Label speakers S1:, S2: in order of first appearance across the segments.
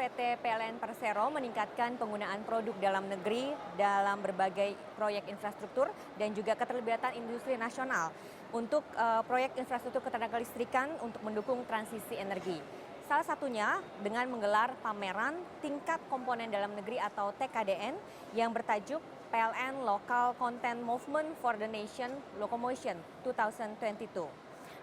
S1: PT PLN Persero meningkatkan penggunaan produk dalam negeri dalam berbagai proyek infrastruktur dan juga keterlibatan industri nasional untuk proyek infrastruktur ketenagalistrikan untuk mendukung transisi energi. Salah satunya dengan menggelar pameran tingkat komponen dalam negeri atau TKDN yang bertajuk PLN Local Content Movement for the Nation Locomotion 2022.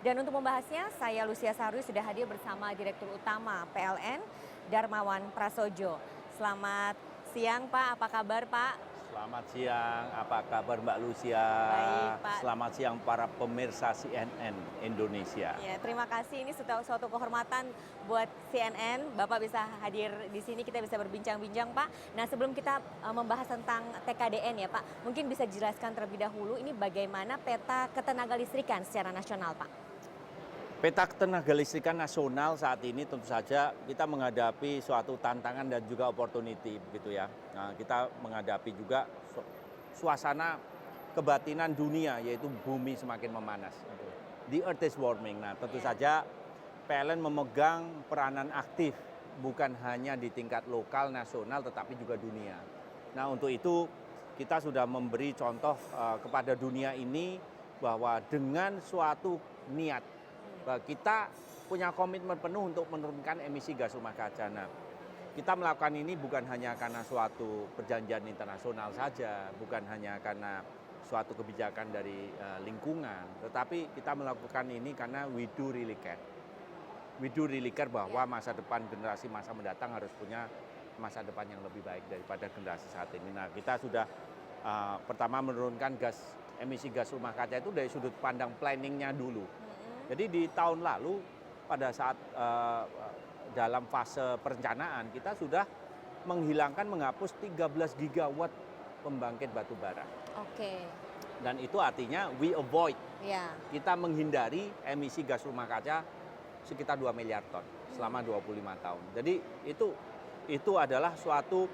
S1: Dan untuk membahasnya, saya Lucia Sarwi sudah hadir bersama Direktur Utama PLN, Darmawan Prasojo. Selamat siang Pak, apa kabar Pak?
S2: Selamat siang, apa kabar Mbak Lucia?
S1: Baik Pak.
S2: Selamat siang para pemirsa CNN Indonesia.
S1: Ya, terima kasih, ini suatu kehormatan buat CNN. Bapak bisa hadir di sini, kita bisa berbincang-bincang Pak. Nah sebelum kita membahas tentang TKDN ya Pak, mungkin bisa dijelaskan terlebih dahulu ini bagaimana peta ketenagalistrikan secara nasional Pak?
S2: Peta ketenagalistrikan nasional saat ini tentu saja kita menghadapi suatu tantangan dan juga opportunity begitu ya. Nah, kita menghadapi juga suasana kebatinan dunia yaitu bumi semakin memanas. The earth is warming. Nah, tentu saja PLN memegang peranan aktif bukan hanya di tingkat lokal, nasional tetapi juga dunia. Nah, untuk itu kita sudah memberi contoh kepada dunia ini bahwa dengan suatu niat kita punya komitmen penuh untuk menurunkan emisi gas rumah kaca. Nah, kita melakukan ini bukan hanya karena suatu perjanjian internasional saja, bukan hanya karena suatu kebijakan dari lingkungan, tetapi kita melakukan ini karena we do really care. We do really care bahwa masa depan generasi masa mendatang harus punya masa depan yang lebih baik daripada generasi saat ini. Nah, kita sudah pertama menurunkan emisi gas rumah kaca itu dari sudut pandang planningnya dulu. Jadi di tahun lalu pada saat dalam fase perencanaan kita sudah menghapus 13 gigawatt pembangkit batu bara.
S1: Oke.
S2: Dan itu artinya we avoid, kita menghindari emisi gas rumah kaca sekitar 2 miliar ton selama 25 tahun. Jadi itu adalah suatu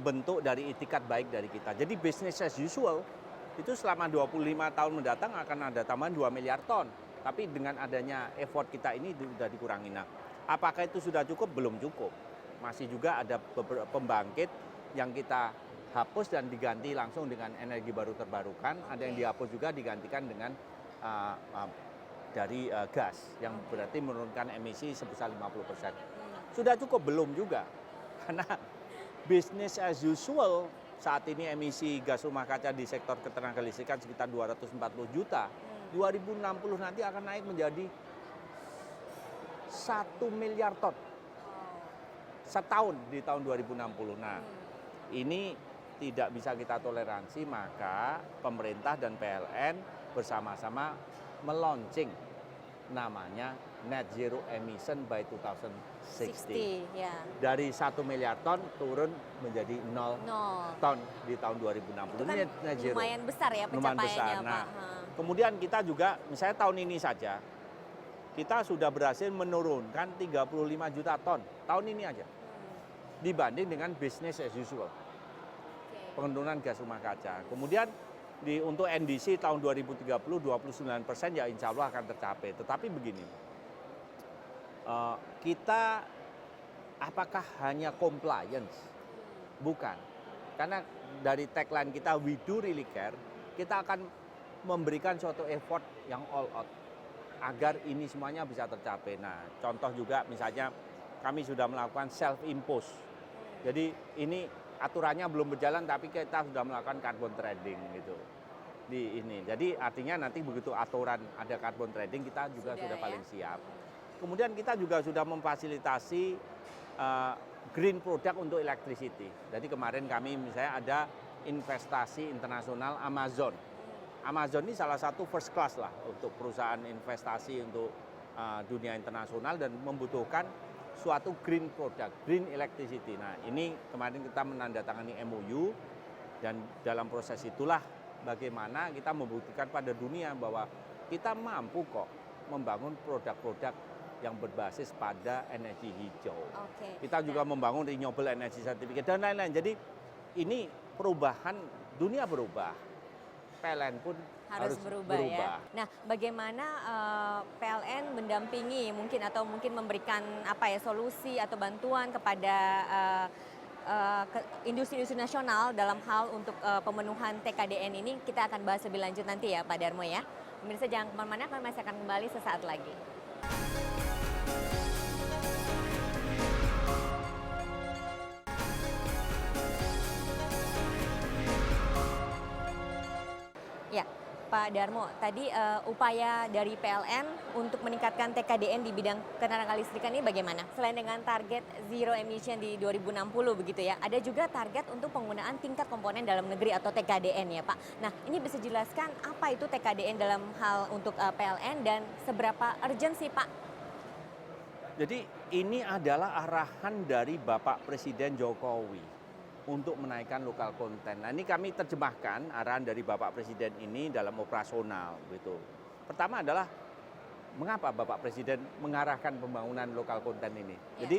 S2: bentuk dari itikat baik dari kita. Jadi business as usual itu selama 25 tahun mendatang akan ada tambahan 2 miliar ton. Tapi dengan adanya effort kita ini sudah dikurangi. Nah, apakah itu sudah cukup? Belum cukup. Masih juga ada beberapa pembangkit yang kita hapus dan diganti langsung dengan energi baru terbarukan. Ada yang dihapus juga digantikan dengan dari gas yang berarti menurunkan emisi sebesar 50%. Sudah cukup? Belum juga. Karena business as usual saat ini emisi gas rumah kaca di sektor ketenagalistrikan sekitar 240 juta. 2060 nanti akan naik menjadi 1 miliar ton setahun di tahun 2060. Nah, ini tidak bisa kita toleransi, maka pemerintah dan PLN bersama-sama meluncing namanya Net Zero Emission by 2060. Dari 1 miliar ton turun menjadi 0 ton di tahun 2060.
S1: Itu kan
S2: net zero.
S1: Lumayan besar ya pencapaiannya Pak.
S2: Kemudian kita juga, misalnya tahun ini saja, kita sudah berhasil menurunkan 35 juta ton, tahun ini aja. Dibanding dengan business as usual, penurunan gas rumah kaca. Kemudian untuk NDC tahun 2030, 29% ya insya Allah akan tercapai. Tetapi begini, kita apakah hanya compliance? Bukan. Karena dari tagline kita, we do really care, kita akan memberikan suatu effort yang all out agar ini semuanya bisa tercapai. Nah, contoh juga misalnya kami sudah melakukan self-impose. Jadi ini aturannya belum berjalan tapi kita sudah melakukan carbon trading gitu. Di ini. Jadi artinya nanti begitu aturan ada carbon trading kita juga sudah paling siap. Kemudian kita juga sudah memfasilitasi green product untuk electricity. Jadi kemarin kami misalnya ada investasi internasional Amazon. Amazon ini salah satu first class lah untuk perusahaan investasi untuk dunia internasional dan membutuhkan suatu green product, green electricity. Nah, ini kemarin kita menandatangani MOU dan dalam proses itulah bagaimana kita membuktikan pada dunia bahwa kita mampu kok membangun produk-produk yang berbasis pada energi hijau. Kita juga membangun renewable energy certificate dan lain-lain. Jadi ini perubahan, dunia berubah. PLN pun
S1: harus berubah ya. Nah, bagaimana PLN mendampingi mungkin atau mungkin memberikan apa ya solusi atau bantuan kepada industri-industri nasional dalam hal untuk pemenuhan TKDN ini, kita akan bahas lebih lanjut nanti ya Pak Darmo ya. Pemirsa jangan kemana-mana, kami masih akan kembali sesaat lagi. Ya, Pak Darmo, tadi upaya dari PLN untuk meningkatkan TKDN di bidang ketenagalistrikan ini bagaimana? Selain dengan target zero emission di 2060 begitu ya, ada juga target untuk penggunaan tingkat komponen dalam negeri atau TKDN ya Pak. Nah, ini bisa jelaskan apa itu TKDN dalam hal untuk PLN dan seberapa urgent sih Pak?
S2: Jadi ini adalah arahan dari Bapak Presiden Jokowi untuk menaikkan lokal konten. Nah, ini kami terjemahkan arahan dari Bapak Presiden ini dalam operasional gitu. Pertama adalah mengapa Bapak Presiden mengarahkan pembangunan lokal konten ini. Jadi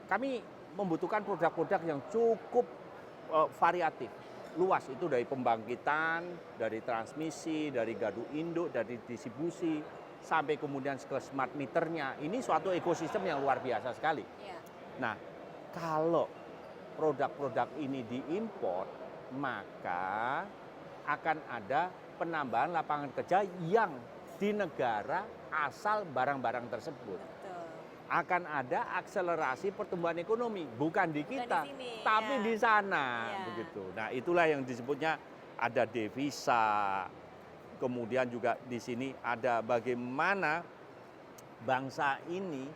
S2: kami membutuhkan produk-produk yang cukup variatif, luas, itu dari pembangkitan, dari transmisi, dari gardu induk, dari distribusi, sampai kemudian ke smart meternya. Ini suatu ekosistem yang luar biasa sekali. Nah, kalau produk-produk ini diimpor, maka akan ada penambahan lapangan kerja yang di negara asal barang-barang tersebut.
S1: Betul.
S2: Akan ada akselerasi pertumbuhan ekonomi, bukan di kita,
S1: di sini,
S2: tapi
S1: ya.
S2: di sana,
S1: Ya.
S2: begitu. Nah, itulah yang disebutnya ada devisa. Kemudian juga di sini ada bagaimana bangsa ini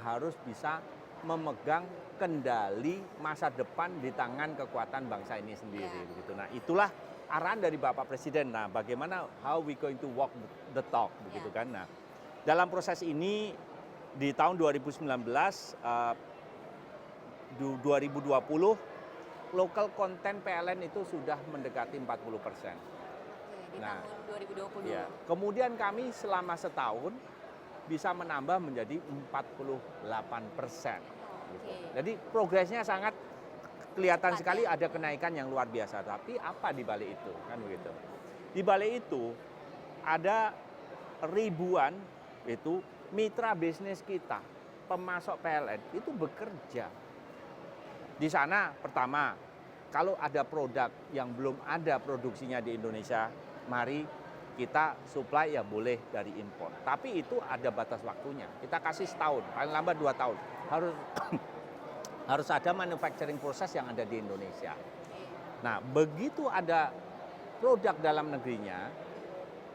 S2: harus bisa memegang kendali masa depan di tangan kekuatan bangsa ini sendiri. Begitu. Nah, itulah arahan dari Bapak Presiden. Nah, bagaimana how we going to walk the talk, begitu kan. Nah, dalam proses ini di tahun 2019, 2020, local content PLN itu sudah mendekati 40%.
S1: Di tahun 2020.
S2: Ya. Kemudian kami selama setahun bisa menambah menjadi 48%. Gitu. Jadi progresnya sangat kelihatan sekali, ada kenaikan yang luar biasa. Tapi apa di balik itu? Kan begitu. Di balik itu ada ribuan itu mitra bisnis kita, pemasok PLN itu bekerja. Di sana pertama, kalau ada produk yang belum ada produksinya di Indonesia, mari kita supply ya boleh dari impor. Tapi itu ada batas waktunya. Kita kasih setahun, paling lambat 2 tahun. Harus ada manufacturing proses yang ada di Indonesia. Nah, begitu ada produk dalam negerinya,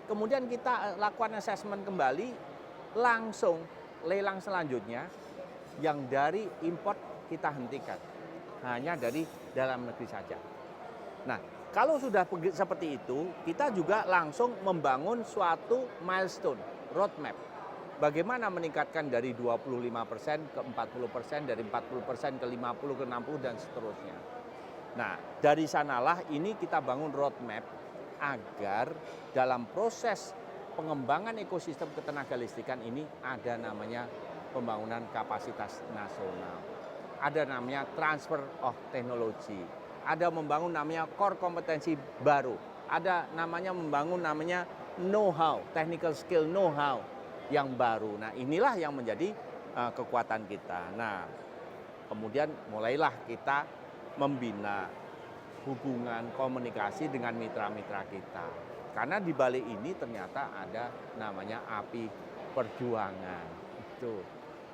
S2: kemudian kita lakukan assessment kembali, langsung lelang selanjutnya yang dari import kita hentikan. Hanya dari dalam negeri saja. Nah, kalau sudah seperti itu, kita juga langsung membangun suatu milestone, roadmap. Bagaimana meningkatkan dari 25% ke 40%, dari 40% ke 50, ke 60, dan seterusnya. Nah, dari sanalah ini kita bangun roadmap agar dalam proses pengembangan ekosistem ketenagalistrikan ini ada namanya pembangunan kapasitas nasional. Ada namanya transfer of technology. Ada membangun namanya core kompetensi baru. Ada namanya membangun namanya know-how, technical skill know-how yang baru. Nah, inilah yang menjadi kekuatan kita. Nah, kemudian mulailah kita membina hubungan komunikasi dengan mitra-mitra kita. Karena di balik ini ternyata ada namanya api perjuangan. Itu.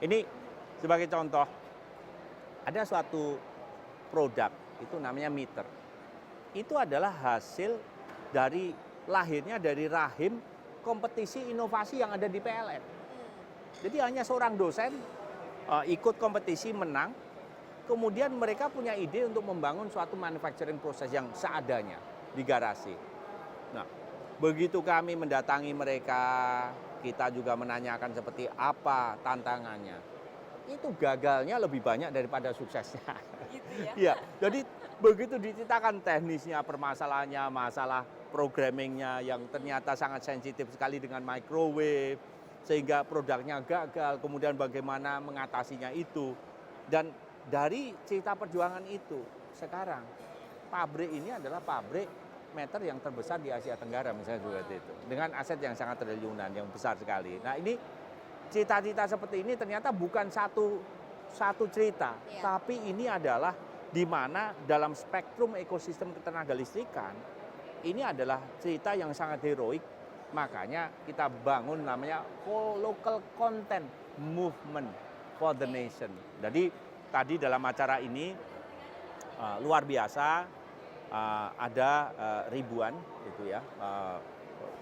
S2: Ini sebagai contoh, ada suatu produk, itu namanya meter. Itu adalah hasil dari lahirnya dari rahim kompetisi inovasi yang ada di PLN. Jadi hanya seorang dosen ikut kompetisi menang, kemudian mereka punya ide untuk membangun suatu manufacturing proses yang seadanya di garasi. Nah, begitu kami mendatangi mereka, kita juga menanyakan seperti apa tantangannya. Itu gagalnya lebih banyak daripada suksesnya.
S1: Gitu ya?
S2: Iya, jadi begitu diceritakan teknisnya, permasalahannya, masalah programmingnya yang ternyata sangat sensitif sekali dengan microwave, sehingga produknya gagal, kemudian bagaimana mengatasinya itu. Dan dari cerita perjuangan itu, sekarang pabrik ini adalah pabrik meter yang terbesar di Asia Tenggara misalnya juga itu. Dengan aset yang sangat triliunan, yang besar sekali. Nah ini cita-cita seperti ini ternyata bukan satu cerita, tapi ini adalah di mana dalam spektrum ekosistem ketenaga listrikan, ini adalah cerita yang sangat heroik. Makanya kita bangun namanya local content movement for the nation. Jadi tadi dalam acara ini luar biasa, ada ribuan gitu ya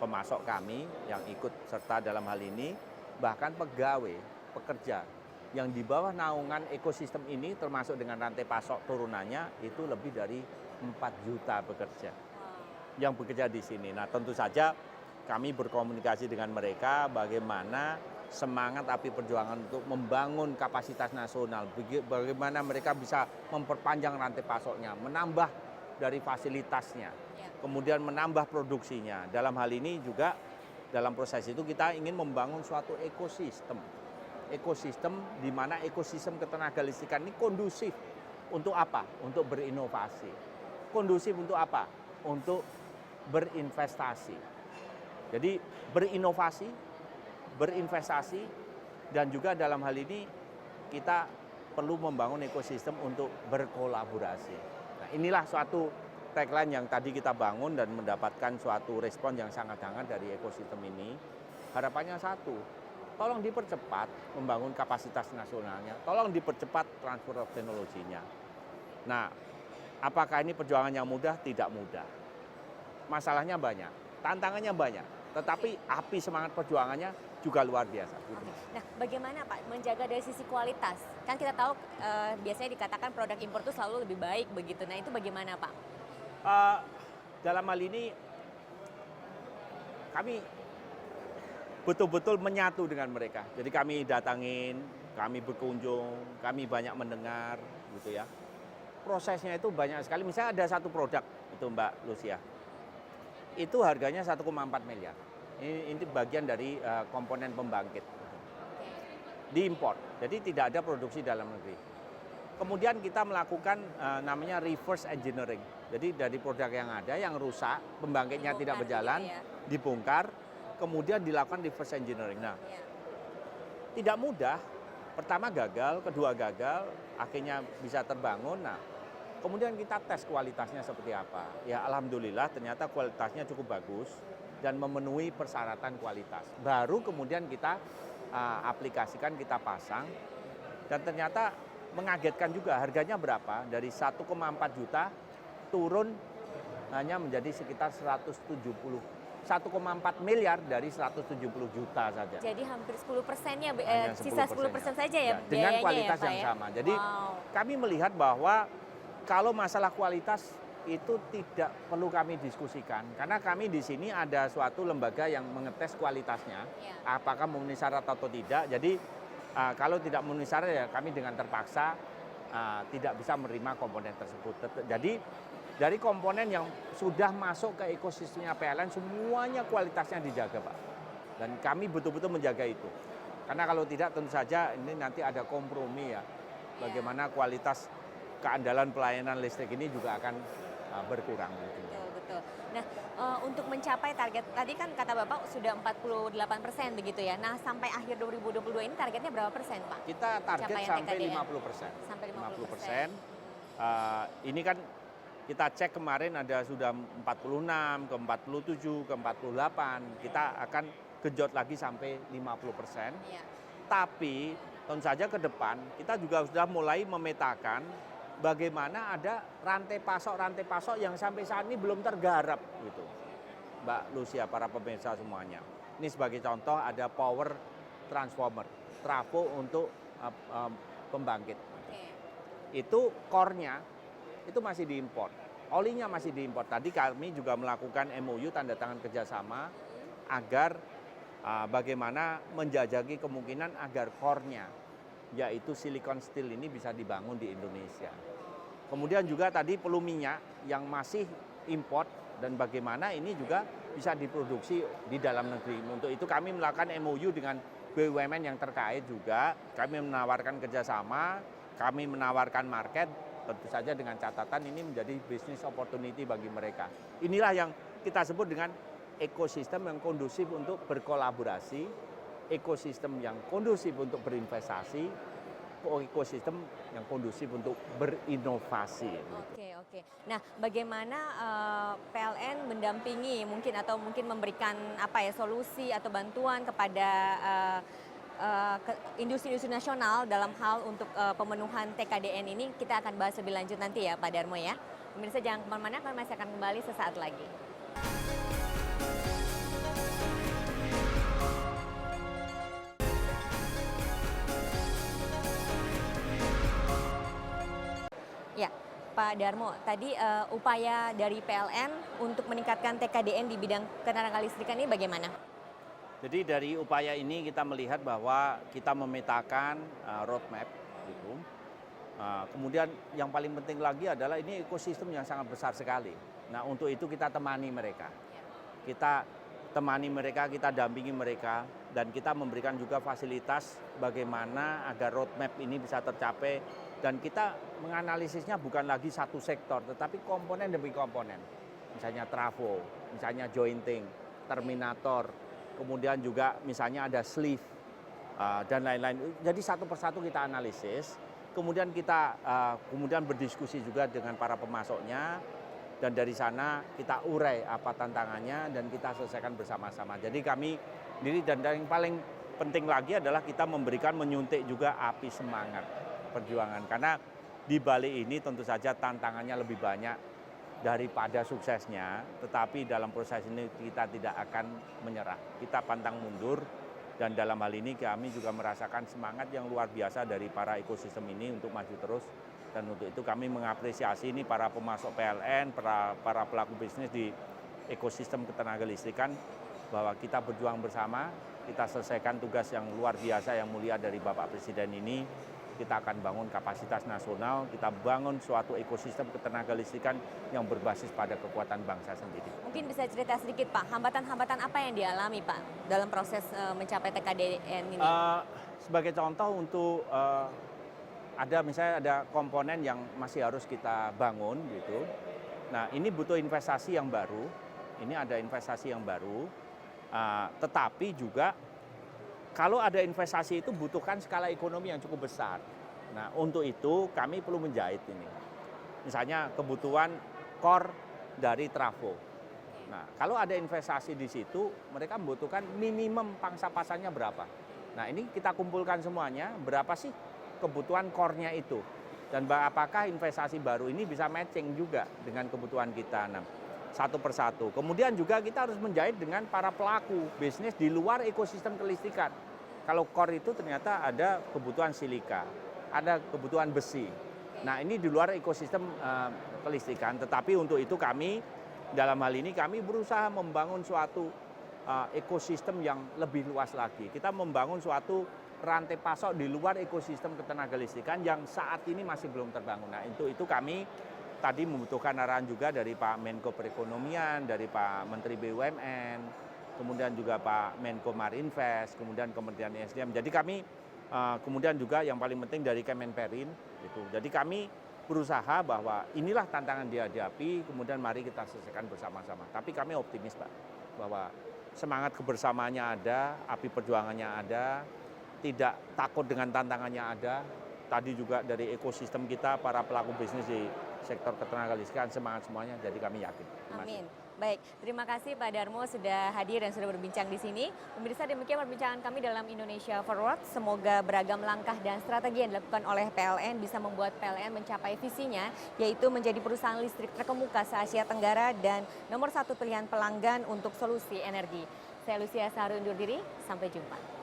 S2: pemasok kami yang ikut serta dalam hal ini, bahkan pegawai, pekerja yang di bawah naungan ekosistem ini termasuk dengan rantai pasok turunannya itu lebih dari 4 juta pekerja yang bekerja di sini. Nah tentu saja kami berkomunikasi dengan mereka bagaimana semangat api perjuangan untuk membangun kapasitas nasional, bagaimana mereka bisa memperpanjang rantai pasoknya, menambah dari fasilitasnya, kemudian menambah produksinya. Dalam hal ini juga dalam proses itu kita ingin membangun suatu ekosistem di mana ekosistem ketenaga listrikan ini kondusif untuk apa? Untuk berinovasi. Kondusif untuk apa? Untuk berinvestasi. Jadi berinvestasi, dan juga dalam hal ini kita perlu membangun ekosistem untuk berkolaborasi. Nah, inilah suatu tagline yang tadi kita bangun dan mendapatkan suatu respon yang sangat hangat dari ekosistem ini. Harapannya satu, tolong dipercepat membangun kapasitas nasionalnya, tolong dipercepat transfer of teknologinya. Nah, apakah ini perjuangan yang mudah? Tidak mudah. Masalahnya banyak, tantangannya banyak, tetapi api semangat perjuangannya juga luar biasa.
S1: Nah, bagaimana Pak menjaga dari sisi kualitas? Kan kita tahu biasanya dikatakan produk impor itu selalu lebih baik begitu. Nah, itu bagaimana Pak?
S2: Dalam hal ini kami betul-betul menyatu dengan mereka. Jadi kami datangin, kami berkunjung, kami banyak mendengar gitu ya. Prosesnya itu banyak sekali. Misalnya ada satu produk itu Mbak Lucia, itu harganya 1,4 miliar. Ini bagian dari komponen pembangkit. Diimpor, jadi tidak ada produksi dalam negeri. Kemudian kita melakukan namanya reverse engineering. Jadi dari produk yang ada yang rusak, pembangkitnya tidak berjalan, dibongkar, kemudian dilakukan reverse engineering. Nah, tidak mudah. Pertama gagal, kedua gagal, akhirnya bisa terbangun. Nah, kemudian kita tes kualitasnya seperti apa. Ya alhamdulillah ternyata kualitasnya cukup bagus dan memenuhi persyaratan kualitas. Baru kemudian kita aplikasikan, kita pasang, dan ternyata mengagetkan juga harganya berapa, dari 1,4 juta turun hanya menjadi sekitar 1,4 miliar dari 170 juta saja.
S1: Jadi hampir 10%-nya, sisa 10% saja ya biayanya
S2: dengan kualitas
S1: ya, Pak,
S2: yang sama. Jadi kami melihat bahwa kalau masalah kualitas itu tidak perlu kami diskusikan, karena kami di sini ada suatu lembaga yang mengetes kualitasnya, apakah memenuhi syarat atau tidak. Jadi kalau tidak memenuhi syarat ya kami dengan terpaksa tidak bisa menerima komponen tersebut. Jadi dari komponen yang sudah masuk ke ekosistemnya PLN semuanya kualitasnya dijaga Pak. Dan kami betul-betul menjaga itu. Karena kalau tidak tentu saja ini nanti ada kompromi ya. Bagaimana kualitas keandalan pelayanan listrik ini juga akan berkurang.
S1: Betul. Nah, untuk mencapai target, tadi kan kata Bapak sudah 48% begitu ya. Nah, sampai akhir 2022 ini targetnya berapa persen Pak?
S2: Kita target sampai 50%.
S1: Sampai
S2: 50%. Ini kan kita cek kemarin ada sudah 46, ke 47, ke 48. Kita akan genjot lagi sampai 50%. Tapi tentu saja ke depan kita juga sudah mulai memetakan bagaimana ada rantai pasok yang sampai saat ini belum tergarap gitu. Mbak Lucia, para pemirsa semuanya. Ini sebagai contoh ada power transformer, trafo untuk pembangkit. Itu core-nya itu masih diimpor. Olinya masih diimpor. Tadi kami juga melakukan MOU tanda tangan kerjasama agar bagaimana menjajaki kemungkinan agar core-nya yaitu silicon steel ini bisa dibangun di Indonesia. Kemudian juga tadi perlu minyak yang masih import dan bagaimana ini juga bisa diproduksi di dalam negeri. Untuk itu kami melakukan MOU dengan BUMN yang terkait juga. Kami menawarkan kerjasama, kami menawarkan market Tentu saja dengan catatan ini menjadi business opportunity bagi mereka. Inilah yang kita sebut dengan ekosistem yang kondusif untuk berkolaborasi, ekosistem yang kondusif untuk berinvestasi, ekosistem yang kondusif untuk berinovasi.
S1: Oke. Nah, bagaimana PLN mendampingi mungkin atau mungkin memberikan solusi atau bantuan kepada industri-industri nasional dalam hal untuk pemenuhan TKDN ini, kita akan bahas lebih lanjut nanti ya Pak Darmo ya. Pemirsa jangan kemana-mana, kami masih akan kembali sesaat lagi. Ya, Pak Darmo, tadi upaya dari PLN untuk meningkatkan TKDN di bidang ketenagalistrikan ini bagaimana?
S2: Jadi dari upaya ini kita melihat bahwa kita memetakan roadmap gitu. Kemudian yang paling penting lagi adalah ini ekosistem yang sangat besar sekali. Nah, untuk itu kita temani mereka. Kita temani mereka, kita dampingi mereka, dan kita memberikan juga fasilitas bagaimana agar roadmap ini bisa tercapai. Dan kita menganalisisnya bukan lagi satu sektor, tetapi komponen demi komponen. Misalnya trafo, misalnya jointing, terminator, kemudian juga misalnya ada sleeve, dan lain-lain. Jadi satu persatu kita analisis, kemudian kita kemudian berdiskusi juga dengan para pemasoknya, dan dari sana kita urai apa tantangannya dan kita selesaikan bersama-sama. Jadi kami diri dan yang paling penting lagi adalah kita memberikan menyuntik juga api semangat perjuangan, karena di balik ini tentu saja tantangannya lebih banyak daripada suksesnya, tetapi dalam proses ini kita tidak akan menyerah. Kita pantang mundur, dan dalam hal ini kami juga merasakan semangat yang luar biasa dari para ekosistem ini untuk maju terus. Dan untuk itu kami mengapresiasi ini para pemasok PLN, para pelaku bisnis di ekosistem ketenagalistrikan, bahwa kita berjuang bersama, kita selesaikan tugas yang luar biasa yang mulia dari Bapak Presiden ini. Kita akan bangun kapasitas nasional, kita bangun suatu ekosistem ketenagalistrikan yang berbasis pada kekuatan bangsa sendiri.
S1: Mungkin bisa cerita sedikit Pak, hambatan-hambatan apa yang dialami Pak dalam proses mencapai TKDN ini?
S2: Sebagai contoh untuk misalnya ada komponen yang masih harus kita bangun gitu. Nah, ini butuh investasi yang baru, ini ada investasi yang baru, tetapi juga kalau ada investasi itu butuhkan skala ekonomi yang cukup besar. Nah, untuk itu kami perlu menjahit ini. Misalnya kebutuhan core dari trafo. Nah, kalau ada investasi di situ, mereka membutuhkan minimum pangsa pasarnya berapa. Nah, ini kita kumpulkan semuanya, berapa sih kebutuhan core-nya itu. Dan apakah investasi baru ini bisa matching juga dengan kebutuhan kita. Nah, satu persatu. Kemudian juga kita harus menjahit dengan para pelaku bisnis di luar ekosistem kelistrikan. Kalau core itu ternyata ada kebutuhan silika, ada kebutuhan besi. Nah, ini di luar ekosistem kelistrikan, tetapi untuk itu kami dalam hal ini kami berusaha membangun suatu ekosistem yang lebih luas lagi. Kita membangun suatu rantai pasok di luar ekosistem ketenagalistrikan yang saat ini masih belum terbangun. Nah, untuk itu kami tadi membutuhkan arahan juga dari Pak Menko Perekonomian, dari Pak Menteri BUMN, kemudian juga Pak Menko Marinvest, kemudian Kementerian ESDM. Jadi kami kemudian juga yang paling penting dari Kemenperin gitu. Jadi kami berusaha bahwa inilah tantangan dihadapi, kemudian mari kita selesaikan bersama-sama. Tapi kami optimis Pak, bahwa semangat kebersamaannya ada, api perjuangannya ada, tidak takut dengan tantangannya ada. Tadi juga dari ekosistem kita, para pelaku bisnis di sektor ketenagalistrikan semangat semuanya, jadi kami yakin.
S1: Amin. Baik, terima kasih Pak Darmo sudah hadir dan sudah berbincang di sini. Pemirsa, demikian perbincangan kami dalam Indonesia Forward. Semoga beragam langkah dan strategi yang dilakukan oleh PLN bisa membuat PLN mencapai visinya, yaitu menjadi perusahaan listrik terkemuka se-Asia Tenggara dan nomor 1 pilihan pelanggan untuk solusi energi. Saya Lucia Saharu undur diri, sampai jumpa.